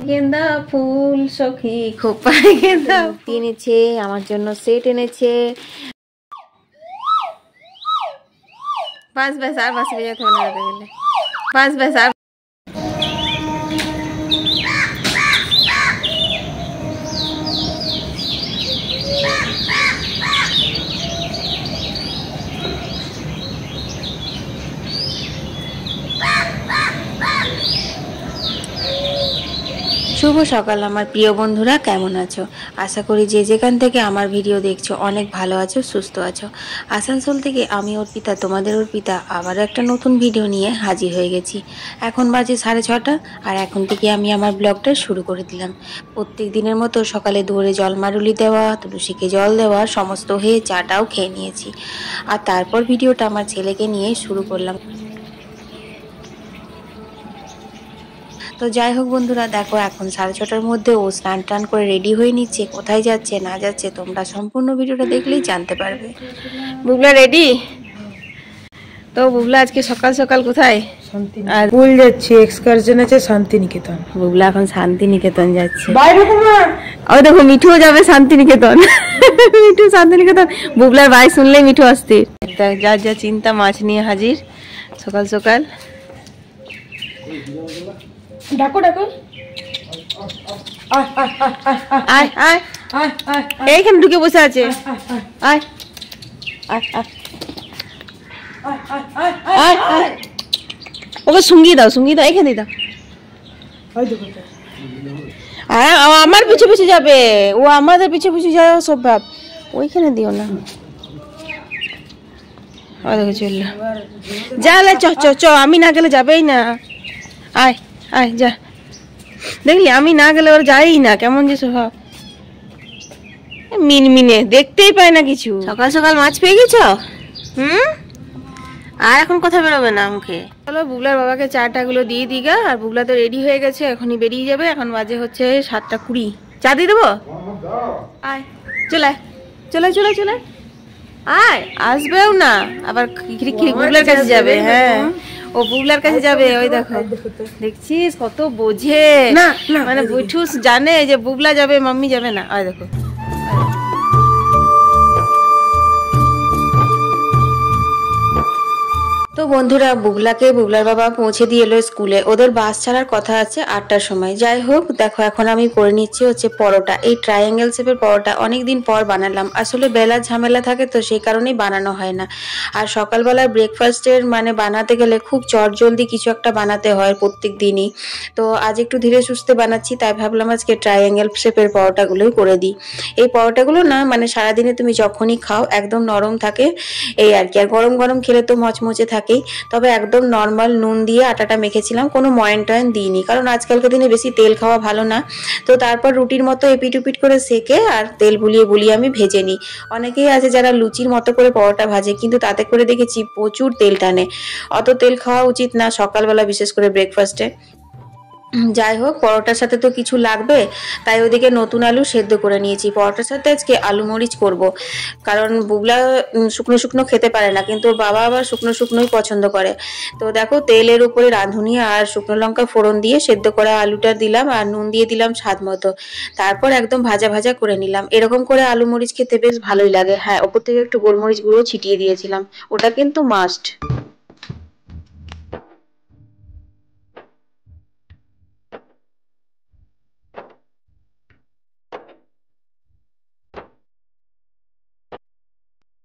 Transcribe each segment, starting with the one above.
गेंदा फूल सखी खोपाय गेंदा এনেছে আমার জন্য সেট এনেছে বাস বাস আর বাসে বেজাতে হবে না গেলে বাস বাস আর শুভ সকাল আমার প্রিয় বন্ধুরা, কেমন আছো? আশা করি যে যেখান থেকে আমার ভিডিও দেখছো অনেক ভালো আছো, সুস্থ আছো। আসানসোল থেকে আমি অর্পিতা, তোমাদের অর্পিতা, আবার একটা নতুন ভিডিও নিয়ে হাজির হয়ে গেছি। এখন বাজে 6:30 আর এখন থেকে আমি আমার ব্লগটা শুরু করে দিলাম। প্রত্যেক দিনের মতো সকালে দৌড়ে জল মারুলি দেওয়া, তুলসীকে জল দেওয়া সমস্ত হয়ে চাটাও খেয়ে নিয়েছি। আর তারপর ভিডিওটা আমার ছেলেকে নিয়ে শুরু করলাম। তো যাই হোক বন্ধুরা, দেখো এখন 6:30টার মধ্যে ও স্নান টান করে রেডি হয়ে নিচ্ছে। কোথায় যাচ্ছে না যাচ্ছে তোমরা সম্পূর্ণ ভিডিওটা দেখলেই জানতে পারবে। বুবলা রেডি? তো বুবলা আজকে সকাল সকাল কোথায়? আর ভুল যাচ্ছে, এক্সকারশন আছে শান্তিনিকেতন। বুবলা এখন শান্তিনিকেতন যাচ্ছে। ওই দেখো মিঠুও যাবে শান্তিনিকেতন। মিঠু শান্তিনিকেতন, বুবলার ভাই শুনলেই মিঠু অস্থির। যার যা চিন্তা মাছ নিয়ে হাজির সকাল সকাল। ডাকো ডাকো, আয় আয় এইখানে ঢুকে বসে আছে। আয় আয় আয়, ওকে সঙ্গিয়ে দাও, সঙ্গিয়ে দাও, এখানে দাও। আমার পিছু পিছু যাবে ও, আমাদের পিছু পিছু যায় সব ভাব, ওইখানে দিও না। দেখো চললো, যা চ চ চ, আমি না গেলে যাবেই না। আয় আয় যা, দেখলি আমি না গেলে ওরা যাই না, কেমন যে স্বভাব, মিনমিনে, দেখতেই পায় না কিছু। সকাল সকাল মাছ পেয়ে গেছ? আর এখন কথা বেরোবে না মুখে। চলো বুবলার বাবাকে চাটা গুলো দিয়ে দিগা। আর বুবলা তো রেডি হয়ে গেছে, এখনই বেরিয়ে যাবে। এখন বাজে হচ্ছে 7:20। চা দিয়ে দেবো? আয় চলে চলে চলে চলে আয়, আসবেও না আবার বুবলার কাছে যাবে। হ্যাঁ ও বুবলার কাছে যাবে। ওই দেখো, দেখছিস কত বোঝে, মানে বুঝুস জানে যে বুবলা যাবে, মাম্মি যাবে না। ওই দেখো, তো বন্ধুরা বুবলাকে বুবলার বাবা পৌঁছে দিয়ে এলো স্কুলে। ওদের বাস ছাড়ার কথা আছে 8টার সময়। যাই হোক দেখো, এখন আমি করে নিচ্ছি হচ্ছে পরোটা। এই ট্রায়াঙ্গেল শেপের পরোটা অনেকদিন পর বানালাম। আসলে বেলার ঝামেলা থাকে তো সেই কারণেই বানানো হয় না। আর সকালবেলায় ব্রেকফাস্টের মানে বানাতে গেলে খুব চটজলদি কিছু একটা বানাতে হয় প্রত্যেক দিনই। তো আজ একটু ধীরে সুস্থে বানাচ্ছি, তাই ভাবলাম আজকে ট্রায়াঙ্গেল শেপের পরোটাগুলোই করে দিই। এই পরোটাগুলো না মানে সারাদিনে তুমি যখনই খাও একদম নরম থাকে, এই আর কি। আর গরম গরম খেলে তো মচমচে থাকে। তবে একদম নর্মাল নুন দিয়ে আটাটা মেখেছিলাম, কোনো ময়ান টয়ান দিইনি, কারণ আজকালকার দিনে বেশি তেল খাওয়া ভালো না। তো তারপর রুটির মতো এপিট উপিট করে সেকে আর তেল বুলিয়ে বুলিয়ে আমি ভেজে নিই। অনেকেই আছে যারা লুচির মতো করে পরোটা ভাজে, কিন্তু তাতে করে দেখেছি প্রচুর তেল টানে। অত তেল খাওয়া উচিত না সকালবেলা, বিশেষ করে ব্রেকফাস্টে। যাই হোক, পরোটার সাথে তো কিছু লাগবে, তাই ওদিকে নতুন আলু সেদ্ধ করে নিয়েছি। পরোটার সাথে আজকে আলু মরিচ করব, কারণ বুবলা শুকনো শুকনো খেতে পারে না, কিন্তু ওর বাবা আবার শুকনো শুকনোই পছন্দ করে। তো দেখো, তেলের উপরে রাঁধুনি আর শুকনো লঙ্কা ফোড়ন দিয়ে সেদ্ধ করা আলুটা দিলাম, আর নুন দিয়ে দিলাম স্বাদ মতো। তারপর একদম ভাজা ভাজা করে নিলাম। এরকম করে আলু মরিচ খেতে বেশ ভালোই লাগে। হ্যাঁ, ওপর থেকে একটু গোলমরিচ গুঁড়ো ছিটিয়ে দিয়েছিলাম, ওটা কিন্তু মাস্ট।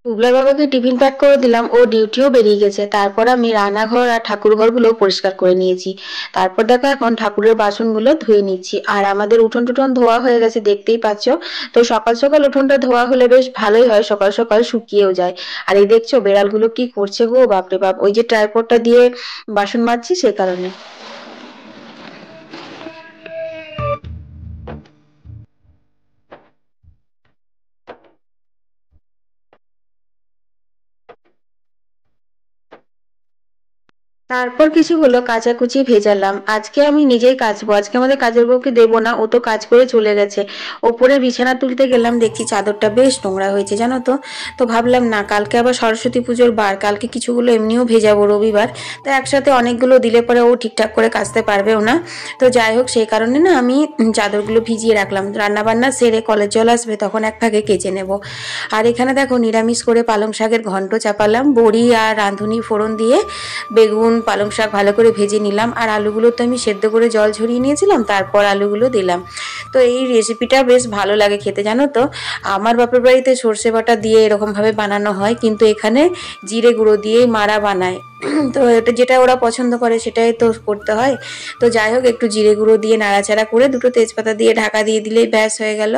বুবলার বাবাকে টিফিন প্যাক করে দিলাম, ও ডিউটিও বেরিয়ে গেছে। তারপর আমি রান্নাঘর আর ঠাকুর ঘরগুলো পরিষ্কার করে নিয়েছি। তারপর দেখো এখন ঠাকুরের বাসনগুলো ধুয়ে নিচ্ছি। আর আমাদের উঠোন টুঠোন ধোয়া হয়ে গেছে, দেখতেই পাচ্ছ। তো সকাল সকাল উঠোনটা ধোয়া হলে বেশ ভালোই হয়, সকাল সকাল শুকিয়েও যায়। আর এই দেখছো বেড়ালগুলো কি করছে গো, বাপরে বাপ, ওই যে ট্রাইপডটা দিয়ে বাসন মাজছি সে কারণে। তারপর কিছুগুলো কাচাকুচি ভেজালাম। আজকে আমি নিজেই কাচবো, আজকে আমাদের কাজের বউকে দেবো না, ও তো কাজ করে চলে গেছে। ওপরে বিছানা তুলতে গেলাম, দেখছি চাদরটা বেশ নোংরা হয়েছে জানো তো। তো ভাবলাম না, কালকে আবার সরস্বতী পুজোর বার, কালকে কিছুগুলো এমনিও ভেজাবো, রবিবার। তো একসাথে অনেকগুলো দিলে পরে ও ঠিকঠাক করে কাচতে পারবেও না। তো যাই হোক, সেই কারণে না আমি চাদরগুলো ভিজিয়ে রাখলাম, রান্না বান্না সেরে কলের জল আসবে তখন এক ভাগে কেচে নেব। আর এখানে দেখো নিরামিষ করে পালং শাকের ঘন্ট চাপালাম, বড়ি আর রাঁধুনি ফোড়ন দিয়ে বেগুন পালং শাক ভালো করে ভেজে নিলাম। আর আলুগুলো তো আমি সেদ্ধ করে জল ঝরিয়ে নিয়েছিলাম, তারপর আলুগুলো দিলাম। তো এই রেসিপিটা বেশ ভালো লাগে খেতে জানো তো। আমার বাপের বাড়িতে সর্ষে বাটা দিয়ে এরকমভাবে বানানো হয়, কিন্তু এখানে জিরে গুঁড়ো দিয়েই মারা বানায়। তো এটা যেটা ওরা পছন্দ করে সেটাই তো করতে হয়। তো যাই হোক, একটু জিরে গুঁড়ো দিয়ে নাড়াচাড়া করে দুটো তেজপাতা দিয়ে ঢাকা দিয়ে দিলেই ব্যাস হয়ে গেল।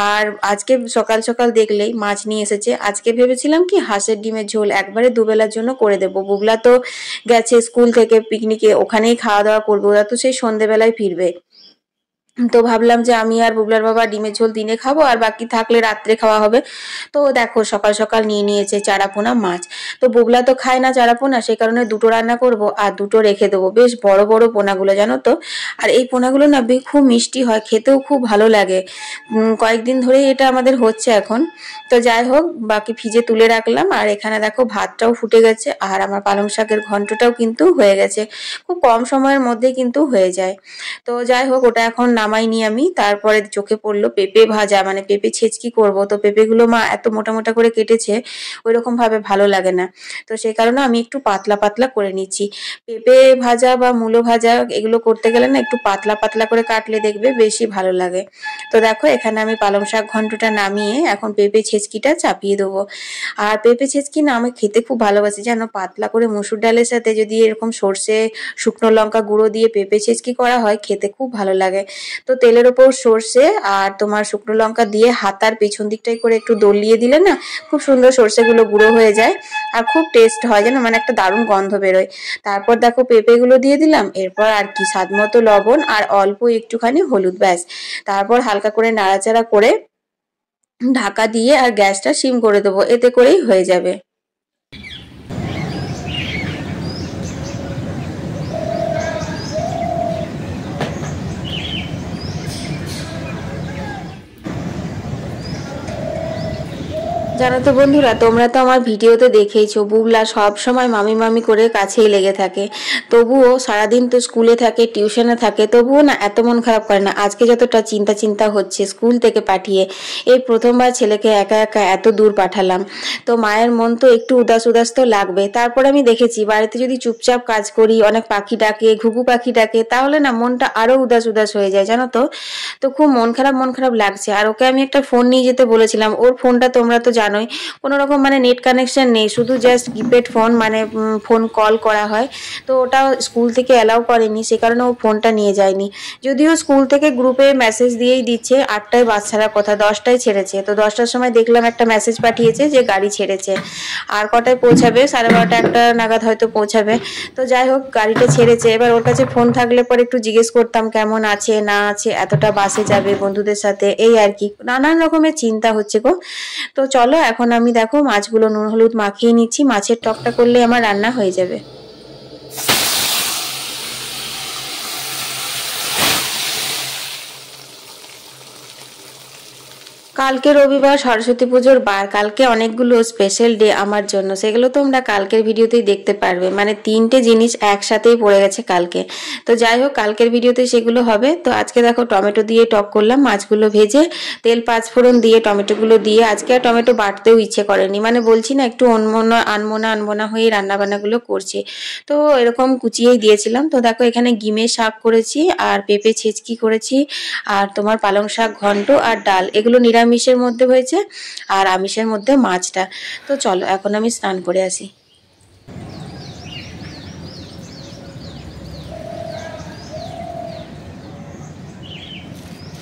আর আজকে সকাল সকাল দেখলেই মাছ নিয়ে এসেছে। আজকে ভেবেছিলাম কি হাঁসের ডিমের ঝোল একবারে দুবেলার জন্য করে দেবো। বুগলা তো গেছে স্কুল থেকে পিকনিকে, ওখানেই খাওয়া দাওয়া করবো, ওরা তো সেই সন্ধেবেলায় ফিরবে। তো ভাবলাম যে আমি আর বুবলার বাবা ডিমের ঝোল দিনে খাবো, আর বাকি থাকলে রাত্রে খাওয়া হবে। তো দেখো সকাল সকাল নিয়ে নিয়েছে চারাপোনা মাছ। তো বুবলা তো খায় না চারাপোনা, সেই কারণে দুটো রান্না করব আর দুটো রেখে দেবো। বেশ বড় বড় পোনাগুলো জানো তো। আর এই পোনাগুলো না খুব মিষ্টি হয়, খেতেও খুব ভালো লাগে। কয়েকদিন ধরেই এটা আমাদের হচ্ছে এখন। তো যাই হোক, বাকি ভিজে তুলে রাখলাম। আর এখানে দেখো ভাতটাও ফুটে গেছে, আর আমার পালং শাকের ঘন্টটাও কিন্তু হয়ে গেছে। খুব কম সময়ের মধ্যে কিন্তু হয়ে যায়। তো যাই হোক, ওটা এখন নামাইনি আমি। তারপরে চোখে পড়লো পেঁপে ভাজা, মানে পেঁপে ছেঁচকি করব। তো পেঁপেগুলো মা এত মোটা মোটা করে কেটেছে, ওইরকম ভাবে ভালো লাগে না। তো সেই কারণে আমি একটু পাতলা পাতলা করে নিচ্ছি। পেঁপে ভাজা বা মূলো ভাজা এগুলো করতে গেলে না একটু পাতলা পাতলা করে কাটলে দেখবে বেশি ভালো লাগে। তো দেখো এখানে আমি পালং শাক ঘন্টটা নামিয়ে এখন পেঁপে ছেঁচকিটা চাপিয়ে দেবো। আর পেঁপে ছেঁচকি না আমি খেতে খুব ভালোবাসি জানো, পাতলা করে মুসুর ডালের সাথে যদি এরকম সর্ষে শুকনো লঙ্কা গুঁড়ো দিয়ে পেঁপে ছেঁচকি করা হয়, খেতে খুব ভালো লাগে। তো তেলের ওপর সর্ষে আর তোমার শুকনো লঙ্কা দিয়ে হাতার পেছন দিকটাই করে একটু দলিয়ে দিলে না খুব সুন্দর সর্ষেগুলো গুঁড়ো হয়ে যায়, আর খুব টেস্ট হয় যেন, মানে একটা দারুণ গন্ধ বেরোয়। তারপর দেখো পেঁপেগুলো দিয়ে দিলাম, এরপর আর কি স্বাদ মতো লবণ আর অল্প একটুখানি হলুদ, ব্যাস। তারপর হালকা করে নাড়াচাড়া করে ঢাকা দিয়ে আর গ্যাসটা সিম করে দেবো, এতে করেই হয়ে যাবে। জানো তো বন্ধুরা, তোমরা তো আমার ভিডিওতে দেখেইছো বুবলা সব সময় মামি মামি করে কাছেই লেগে থাকে। তবুও সারাদিন তো স্কুলে থাকে, টিউশনে থাকে, তবুও না এত মন খারাপ করে না। আজকে যতটা চিন্তা চিন্তা হচ্ছে স্কুল থেকে পাঠিয়ে, এই প্রথমবার ছেলেকে একা একা এত দূর পাঠালাম। তো মায়ের মন তো একটু উদাস উদাস তো লাগবে। তারপর আমি দেখেছি বাড়িতে যদি চুপচাপ কাজ করি, অনেক পাখি ডাকে, ঘুঘু পাখি ডাকে, তাহলে না মনটা আরো উদাস উদাস হয়ে যায় জানো তো। তো খুব মন খারাপ লাগছে। আর ওকে আমি একটা ফোন নিয়ে যেতে বলেছিলাম, ওর ফোনটা তোমরা তো জানোই কোনো রকম মানে নেট কানেকশন নেই, শুধু জাস্ট কিপ্যাড ফোন, মানে ফোন কল করা হয়। তো ওটা স্কুল থেকে অ্যালাউ করেনি, সে কারণে ও ফোনটা নিয়ে যায়নি। যদিও স্কুল থেকে গ্রুপে মেসেজ দিয়েই দিচ্ছে 8টায় বাস ছাড়ার কথা, 10টায় ছেড়েছে। তো 10টার সময় দেখলাম একটা মেসেজ পাঠিয়েছে যে গাড়ি ছেড়েছে। আর কটায় পৌঁছাবে, 12:30 1টা নাগাদ হয়তো পৌঁছাবে। তো যাই হোক, গাড়িটা ছেড়েছে। এবার ওর কাছে ফোন থাকলে পরে একটু জিজ্ঞেস করতাম কেমন আছে না আছে, এতটা বাসে যাবে বন্ধুদের সাথে, এই আর কি নানান রকমের চিন্তা হচ্ছে গো। তো চলো এখন আমি দেখো মাছগুলো নুন হলুদ মাখিয়ে নিচ্ছি, মাছের টকটা করলে আমার রান্না হয়ে যাবে। কালকে রবিবার সরস্বতী পুজোর বার, কালকে অনেকগুলো স্পেশাল ডে আমার জন্য, সেগুলো তোমরা কালকের ভিডিওতেই দেখতে পারবে। মানে 3টে জিনিস একসাথেই পড়ে গেছে কালকে। তো যাই হোক, কালকের ভিডিওতে সেগুলো হবে। তো আজকে দেখো টমেটো দিয়ে টক করলাম, মাছগুলো ভেজে তেল পাঁচফোড়ন দিয়ে টমেটোগুলো দিয়ে। আজকে আর টমেটো বাটতেও ইচ্ছে করেনি, মানে বলছি না একটু আনমোনা হয়ে রান্না বান্নাগুলো করছি। তো এরকম কুচিয়েই দিয়েছিলাম। তো দেখো এখানে গিমে শাক করেছি, আর পেঁপে ছেঁচকি করেছি, আর তোমার পালং শাক ঘন্ট আর ডাল, এগুলো নিরামিষের মধ্যে হয়েছে। আর আমিষের মধ্যে মাছটা। তো চলো এখন আমি স্নান করে আসি।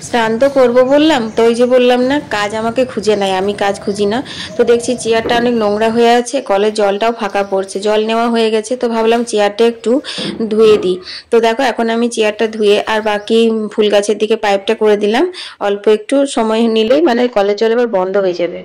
স্নান তো করবো বললাম, তো ওই যে বললাম না কাজ আমাকে খুঁজে নেয়, আমি কাজ খুঁজি না। তো দেখছি চেয়ারটা অনেক নোংরা হয়ে আছে, কলের জলটাও ফাঁকা পড়ছে, জল নেওয়া হয়ে গেছে। তো ভাবলাম চেয়ারটা একটু ধুয়ে দিই। তো দেখো এখন আমি চেয়ারটা ধুয়ে আর বাকি ফুল গাছের দিকে পাইপটা করে দিলাম। অল্প একটু সময় নিলেই মানে কলের জল এবার বন্ধ হয়ে যাবে।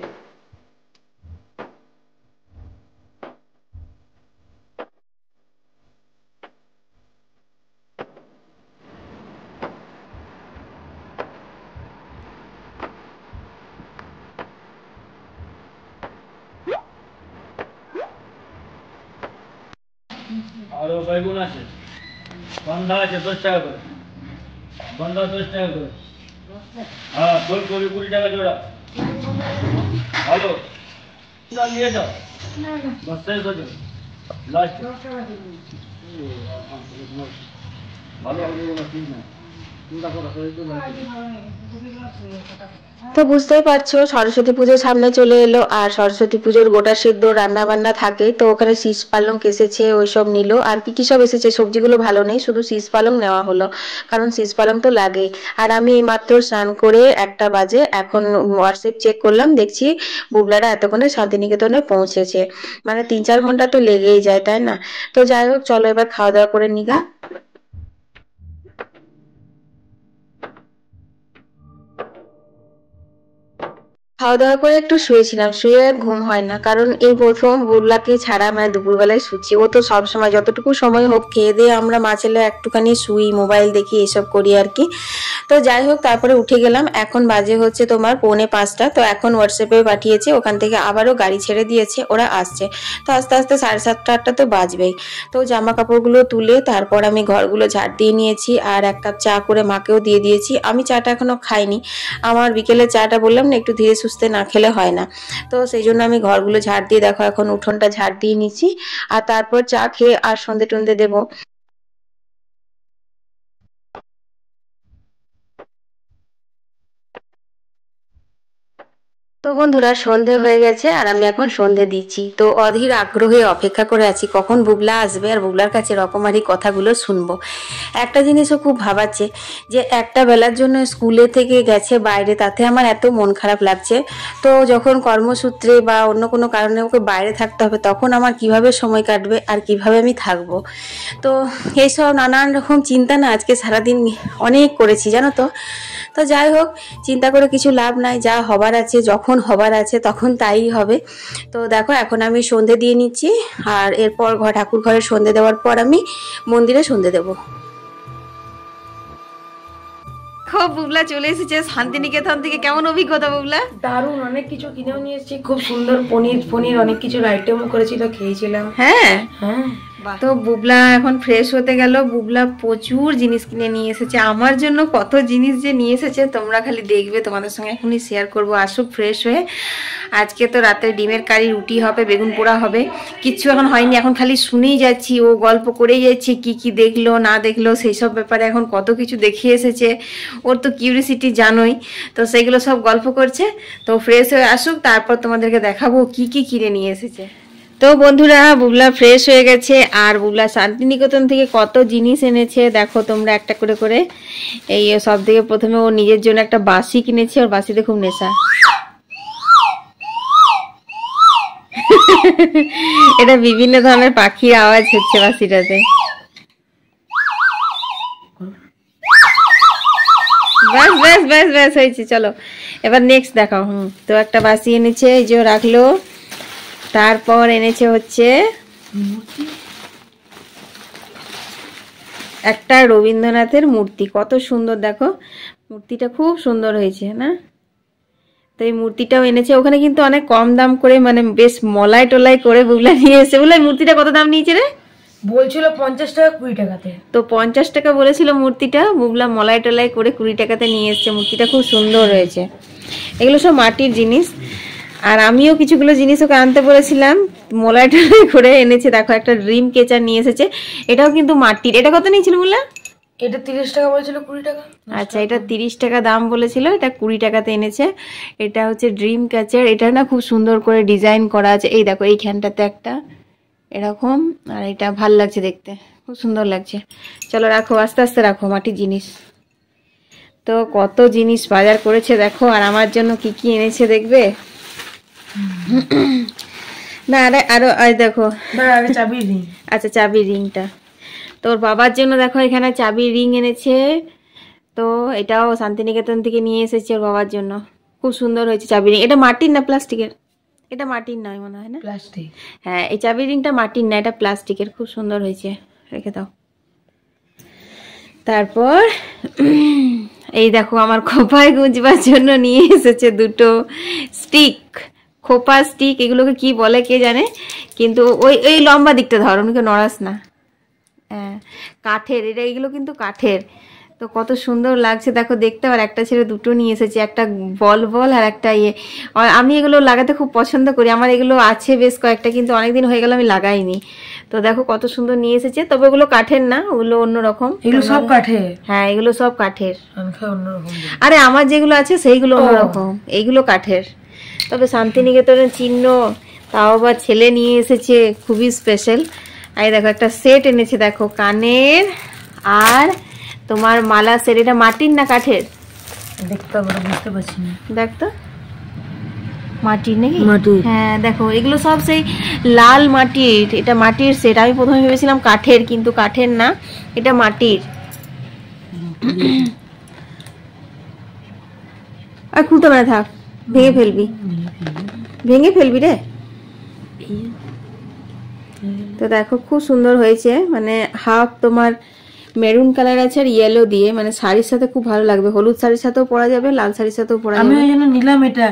বেগুন আছে, বন্ধা আছে 10 টাকা করে, বন্ধা 10 টাকা করে। হ্যাঁ, ফুলকপি 20 টাকা জোড়া। ভালো নিয়ে যাও, বস শেষ হয়ে যাবে লাস্ট। ভালো ঠিক না, চিন্তা করা তো বুঝতেই পারছো সরস্বতী পুজোর সামনে চলে এলো, আর সরস্বতী পুজোর গোটা সিদ্ধ রান্না বান্না থাকে, তো ওখানে শীষ পালং এসেছে, ওইসব নিল। আর কি কি সব এসেছে, সবজিগুলো ভালো নেই, শুধু শীষ পালং নেওয়া হলো, কারণ শীষ পালং তো লাগেই। আর আমি এইমাত্র স্নান করে 1টা বাজে, এখন হোয়াটসঅ্যাপ চেক করলাম, দেখছি বুবলারা এতক্ষণে শান্তিনিকেতনে পৌঁছেছে। মানে 3-4 ঘন্টা তো লেগেই যায়, তাই না? তো যাই হোক, চলো এবার খাওয়া দাওয়া করে নিগা। খাওয়া দাওয়া করে একটু শুয়েছিলাম, শুয়ে আর ঘুম হয় না, কারণ এই প্রথম বুবলাকে ছাড়া মানে দুপুরবেলায় শুচ্ছি। ও তো সবসময় যতটুকু সময় হোক খেয়ে দিয়ে আমরা মা ছেলে একটুখানি শুই, মোবাইল দেখি, এসব করি আর কি। তো যাই হোক, তারপরে উঠে গেলাম। এখন বাজে হচ্ছে তোমার 4:45। তো এখন হোয়াটসঅ্যাপে পাঠিয়েছে, ওখান থেকে আবারও গাড়ি ছেড়ে দিয়েছে, ওরা আসছে। তো আস্তে আস্তে 7:30-8টা তো বাজবেই। তো জামা কাপড়গুলো তুলে তারপর আমি ঘরগুলো ঝাড় দিয়ে নিয়েছি, আর 1 কাপ চা করে মাকেও দিয়ে দিয়েছি। আমি চাটা এখনো খাইনি, আমার বিকেলে চাটা বললাম না একটু ধীরে সুস্থে না খেলে হয় না। তো সেই জন্য আমি ঘরগুলো ঝাড় দিয়ে দেখো এখন উঠোনটা ঝাড় দিয়ে নিচ্ছি, আর তারপর চা খেয়ে আর সন্ধে টন্ধে দেবো। তো বন্ধুরা, সন্ধে হয়ে গেছে আর আমি এখন সন্ধে দিচ্ছি। তো অধীর আগ্রহে অপেক্ষা করে আছি কখন বুবলা আসবে আর বুবলার কাছে রকমারি কথাগুলো শুনবো। একটা জিনিসও খুব ভাবাচ্ছে যে একটা বেলার জন্য স্কুলে থেকে গেছে বাইরে, তাতে আমার এত মন খারাপ লাগছে। তো যখন কর্মসূত্রে বা অন্য কোনো কারণে ওকে বাইরে থাকতে হবে, তখন আমার কিভাবে সময় কাটবে আর কিভাবে আমি থাকবো। তো এইসব নানান রকম চিন্তা না আজকে সারাদিন অনেক করেছি, জানো তো। তো যাই হোক, চিন্তা করে কিছু লাভ নাই, যা হবার আছে যখন হবার আছে তখন তাই হবে। তো দেখো এখন আমি সন্ধে দিয়ে নিচ্ছি, আর এরপর ঠাকুর ঘরে সন্ধে দেওয়ার পর আমি মন্দিরে সন্ধে দেবো। খুব বুবলা চলে এসেছে শান্তিনিকেতন থেকে, কেমন অভিজ্ঞতা বুবলা? দারুণ, অনেক কিছু কিনেও নিয়ে এসেছি, খুব সুন্দর পনির অনেক কিছুর আইটেমও করেছিল, খেয়েছিলাম। হ্যাঁ হ্যাঁ। তো বুবলা এখন ফ্রেশ হতে গেল। বুবলা প্রচুর জিনিস কিনে নিয়ে এসেছে আমার জন্য, কত জিনিস যে নিয়ে এসেছে তোমরা খালি দেখবে, তোমাদের সঙ্গে এখনই শেয়ার করবো। আসুক ফ্রেশ হয়ে। আজকে তো রাতে ডিমের কারি, রুটি হবে, বেগুন পোড়া হবে, কিচ্ছু এখন হয়নি, এখন খালি শুনেই যাচ্ছি, ও গল্প করেই যাচ্ছে কি কি দেখলো না দেখলো সেই সব ব্যাপারে। এখন কত কিছু দেখিয়ে এসেছে, ওর তো কিউরিসিটি জানোই, তো সেগুলো সব গল্প করছে। তো ফ্রেশ হয়ে আসুক, তারপর তোমাদেরকে দেখাবো কি কি কিনে নিয়ে এসেছে। তো বন্ধুরা, বুবলা ফ্রেশ হয়ে গেছে, আর বুবলা শান্তিনিকেতন থেকে কত জিনিস এনেছে দেখো তোমরা একটা করে করে। এই সব থেকে প্রথমে ও নিজের জন্য একটা বাঁশি কিনেছে, ওর বাঁশিতে খুব নেশা। এটা বিভিন্ন ধরনের পাখির আওয়াজ হচ্ছে বাঁশিটাতে। ব্যাস ব্যাস ব্যাস ব্যাস হয়েছে, চলো এবার নেক্সট দেখাও। তো একটা বাঁশি এনেছে, এই যে রাখলো। তারপর এনেছে হচ্ছে একটা রবীন্দ্রনাথের মূর্তি, কত সুন্দর দেখো, মূর্তিটা খুব সুন্দর হয়েছে না? তো এই মূর্তিটাও এনেছে, ওখানে কিন্তু অনেক কম দাম করে, মানে বেশ মলাই টলাই করে বুবলা নিয়ে এসে। বলে মূর্তিটা কত দাম নিয়েছে রে? বলছিল 50 টাকা 20 টাকাতে। তো 50 টাকা বলেছিল মূর্তিটা, বুবলা মলাই টলাই করে 20 টাকাতে নিয়ে এসছে। মূর্তিটা খুব সুন্দর হয়েছে। এগুলো সব মাটির জিনিস, আর আমিও কিছুগুলো জিনিস ওকে আনতে বলেছিলাম, মলাই টলাই করে এনেছে। দেখো একটা ড্রিম কেচার নিয়ে এসেছে, এটাও কিন্তু মাটির। এটা কত নিয়েছিল বললা? এটা 30 টাকা বলেছিল, 20 টাকা। আচ্ছা, এটা 30 টাকা দাম বলেছিল, এটা 20 টাকাতে এনেছে। এটা হচ্ছে ড্রিম ক্যাচার, এটা না খুব সুন্দর করে ডিজাইন করা আছে। এই দেখো এইখানটাতে একটা এরকম, আর এটা ভাল লাগছে দেখতে, খুব সুন্দর লাগছে। চলো রাখো, আস্তে আস্তে রাখো, মাটির জিনিস। তো কত জিনিস বাজার করেছে দেখো, আর আমার জন্য কি কি এনেছে দেখবে। না আরো দেখো, চাবির রিং। আচ্ছা, চাবির রিংটা তোর বাবার জন্য। দেখো এখানে চাবির রিং এনেছে। তো এটাও শান্তিনিকেতন থেকে নিয়ে এসেছে ওর বাবার জন্য, খুব সুন্দর হয়েছে চাবির রিং। এটা মাটির না প্লাস্টিকের? এটা মাটির নয় মনে হয় না, প্লাস্টিক। হ্যাঁ, এই চাবির রিংটা মাটির না, এটা প্লাস্টিকের, খুব সুন্দর হয়েছে, রেখে দাও। তারপর এই দেখো আমার খোপায় গুঁজবার জন্য নিয়ে এসেছে দুটো স্টিক, খোপা স্টিক। এগুলোকে কি বলে কে জানে, কিন্তু ওই লম্বা দিকটা ধর, উনিকে নড়াস না, হ্যাঁ কাঠের, এইগুলো কিন্তু কাঠের। তো কত সুন্দর লাগছে দেখো দেখতে। আর একটা ছেলে দুটো নিয়ে এসেছে, একটা বল বল আর একটা ইয়ে। আর আমি এগুলো লাগাতে খুব পছন্দ করি, আমার এগুলো আছে বেশ কয়েকটা, কিন্তু অনেকদিন হয়ে গেল আমি লাগাইনি। তো দেখো কত সুন্দর নিয়ে এসেছে, তবে ওগুলো কাঠের না, ওগুলো অন্যরকম। এগুলো সব কাঠের? হ্যাঁ এগুলো সব কাঠের। অন্যরকম। আরে আমার যেগুলো আছে সেইগুলো অন্যরকম, এইগুলো কাঠের। তবে শান্তিনিকেতনের চিহ্ন, তাও আবার ছেলে নিয়ে এসেছে, খুবই স্পেশাল। এই দেখো একটা সেট এনেছে, দেখো কানের আর তোমার মালা সেট। এটা মাটির না কাঠের? দেখতে পারো, বুঝতে পারছি না। দেখ তো, মাটির নাকি? মাটির। হ্যাঁ দেখো এগুলো সব সেই লাল মাটির। এটা মাটির সেট। আমি প্রথমে ভেবেছিলাম কাঠের, কিন্তু কাঠের না, এটা মাটির। আর খুলতে পারে, থাক, ভেঙে ফেলবি, ভেঙে ফেলবি রে। তো দেখো খুব সুন্দর হয়েছে, মানে হাফ তোমার মেরুন কালার আছে আর ইয়েলো দিয়ে, মানে শাড়ির সাথে খুব ভালো লাগবে। হলুদ শাড়ির সাথেও পরা যাবে, লাল শাড়ির সাথেও পরা যাবে। আমি ওই জন্য নিলাম এটা।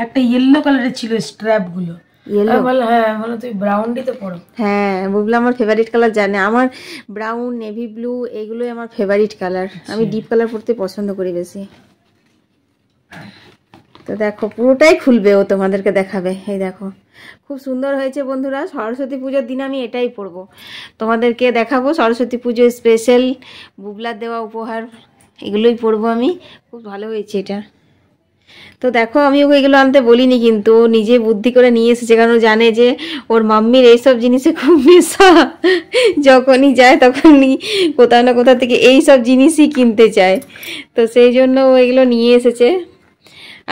একটা ইয়েলো কালারের ছিল স্ট্র্যাপ গুলো। ইয়েলো? হ্যাঁ বলো, তুই ব্রাউনটি তো পরো। হ্যাঁ বুবলা আমার ফেভারিট কালার জানে। আমার ব্রাউন, নেভি ব্লু এগুলোই আমার ফেভারিট কালার। আমি ডিপ কালার পরতে পছন্দ করি বেশি। তো দেখো পুরোটাই খুলবে, ও তোমাদেরকে দেখাবে। এই দেখো খুব সুন্দর হয়েছে বন্ধুরা। সরস্বতী পুজোর দিন আমি এটাই পরবো, তোমাদেরকে দেখাবো। সরস্বতী পুজো স্পেশাল বুবলার দেওয়া উপহার, এগুলোই পরবো আমি। খুব ভালো হয়েছে এটা। তো দেখো আমি ওকে এগুলো আনতে বলিনি, কিন্তু ও নিজে বুদ্ধি করে নিয়ে এসেছে, কারণ ও জানে যে ওর মাম্মির এইসব জিনিসে খুব নেশা। যখনই যায় তখনই কোথাও না কোথাও থেকে এইসব জিনিসই কিনতে চায়। তো সেই জন্য ও এগুলো নিয়ে এসেছে।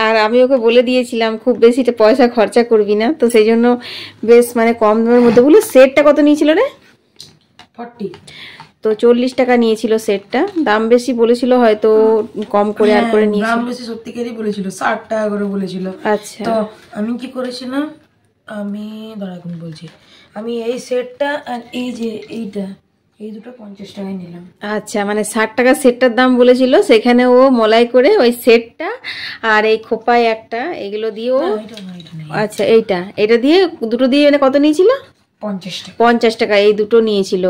আর আমি ওকে বলে দিয়েছিলাম খুব বেশি পয়সা খরচা করবি না, তো সেই জন্য বেশ মানে কম দামের মধ্যে। বলো সেটটা কত নিয়েছিল রে? 40। তো 40 টাকা নিয়েছিল সেটটা। দাম বেশি বলেছিল হয়তো, কম করে আর করে নিয়েছিল। দাম বেশি সত্যিকারই বলেছিল, 60 টাকা করে বলেছিল। আচ্ছা তো আমি কি করেছিলাম, আমি দাঁড়া এখন বলছি, আমি এই সেটটা আর এই যে এইটা, এই দুটো 50 টাকায় নিলাম। আচ্ছা, মানে 60 টাকা সেটটার দাম বলেছিল, সেখানে ও মলাই করে ওই সেটটা আর এই খোপায় একটা, এগুলো দিয়ে ও, আচ্ছা এটা দিয়ে দুটো দিয়ে মানে কত নিয়েছিল? 50 টাকা। 50 টাকা এই দুটো নিয়েছিল।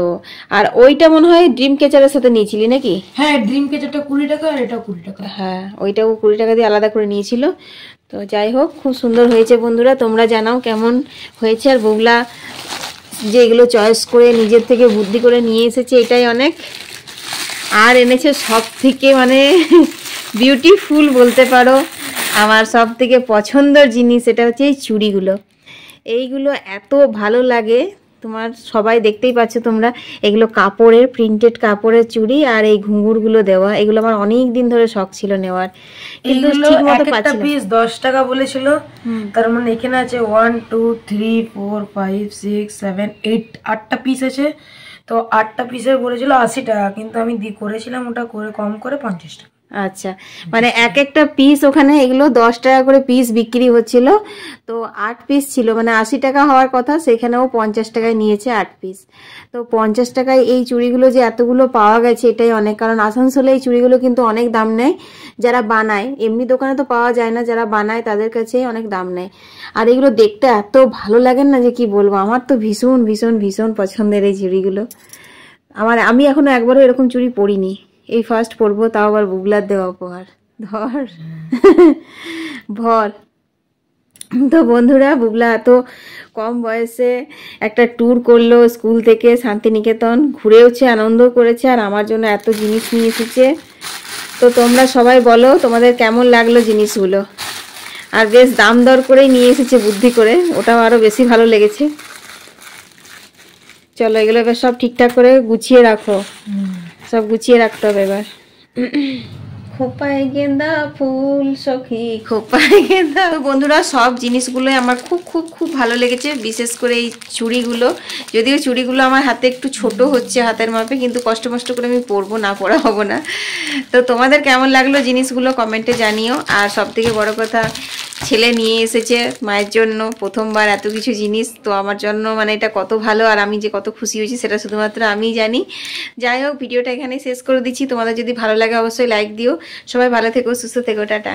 আর ওইটা মনে হয় ড্রিম ক্যাচারের সাথে নিয়েছিলি নাকি? হ্যাঁ ড্রিম ক্যাচারটা 20 টাকা আর এটা 20 টাকা। হ্যাঁ ওইটাও 20 টাকা দিয়ে আলাদা করে নিয়েছিল। তো যাই হোক খুব সুন্দর হয়েছে বন্ধুরা, তোমরা জানাও কেমন হয়েছে। আর বুবলা যে এগুলো চয়েস করে নিজের থেকে বুদ্ধি করে নিয়ে এসেছে এটাই অনেক। আর এনেছে সব থেকে মানে বিউটিফুল বলতে পারো, আমার সব থেকে পছন্দের জিনিস এটা হচ্ছে এই চুড়িগুলো। এইগুলো এত ভালো লাগে তোমার, সবাই দেখতেই পাচ্ছ তোমরা, এগুলো কাপড়ের, প্রিন্টেড কাপড়ের চুড়ি। আর এই ঘুঙুরগুলো দেওয়া, এগুলো আমার অনেক দিন ধরে শখ ছিল নেওয়ার, কিন্তু ঠিক মতো পাচ্ছি না। পিস 10 টাকা বলেছিল, তার মানে এখানে আছে 1 2 3 4 5 6 7 8 8টা পিস আছে। তো 8টা পিসের বলেছিল 80 টাকা, কিন্তু আমি করেছিলাম ওটা করে কম করে 50 টাকা। আচ্ছা, মানে এক একটা পিস ওখানে এগুলো 10 টাকা করে পিস বিক্রি হচ্ছিল। তো 8 পিস ছিল, মানে 80 টাকা হওয়ার কথা, সেখানেও 50 টাকায় নিয়েছে 8 পিস। তো 50 টাকায় এই চুড়িগুলো যে এতগুলো পাওয়া গেছে এটাই অনেক, কারণ আসানসোলে এই চুড়িগুলো কিন্তু অনেক দাম নেয় যারা বানায়, এমনি দোকানে তো পাওয়া যায় না, যারা বানায় তাদের কাছেই অনেক দাম নেয়। আর এগুলো দেখতে এত ভালো লাগে না যে কি বলবো, আমার তো ভীষণ ভীষণ ভীষণ পছন্দের এই চুড়িগুলো। আমি এখনো একবারও এরকম চুড়ি পরিনি, এই ফার্স্ট পরবো, তাও আবার বুবলার দেওয়া উপহার। ধর ভর। তো বন্ধুরা বুবলা এত কম বয়সে একটা ট্যুর করলো স্কুল থেকে শান্তিনিকেতন, ঘুরেওছে, আনন্দ করেছে, আর আমার জন্য এত জিনিস নিয়ে এসেছে। তো তোমরা সবাই বলো তোমাদের কেমন লাগলো জিনিসগুলো। আর বেশ দাম দর করেই নিয়ে এসেছে বুদ্ধি করে, ওটাও আরও বেশি ভালো লেগেছে। চলো এগুলো এবার সব ঠিকঠাক করে গুছিয়ে রাখো, সব গুছিয়ে রাখতে হবে এবার। খোপায় গেন্দা ফুল সখী খোপায় গেন্দা। তো বন্ধুরা সব জিনিসগুলোই আমার খুব খুব খুব ভালো লেগেছে, বিশেষ করে এই চুড়িগুলো। যদিও চুড়িগুলো আমার হাতে একটু ছোট হচ্ছে হাতের মাপে, কিন্তু কষ্ট করে আমি পরবো, না পরা হবো না। তো তোমাদের কেমন লাগলো জিনিসগুলো কমেন্টে জানিও। আর সব থেকে বড় কথা, ছেলে নিয়ে এসেছে মায়ের জন্য প্রথমবার এত কিছু জিনিস, তো আমার জন্য মানে এটা কত ভালো, আর আমি যে কত খুশি হয়েছি সেটা শুধুমাত্র আমিই জানি। যাই হোক ভিডিওটা এখানেই শেষ করে দিচ্ছি, তোমাদের যদি ভালো লাগে অবশ্যই লাইক দিও। সবাই ভালো থেকো, সুস্থ থেকো, টাটা।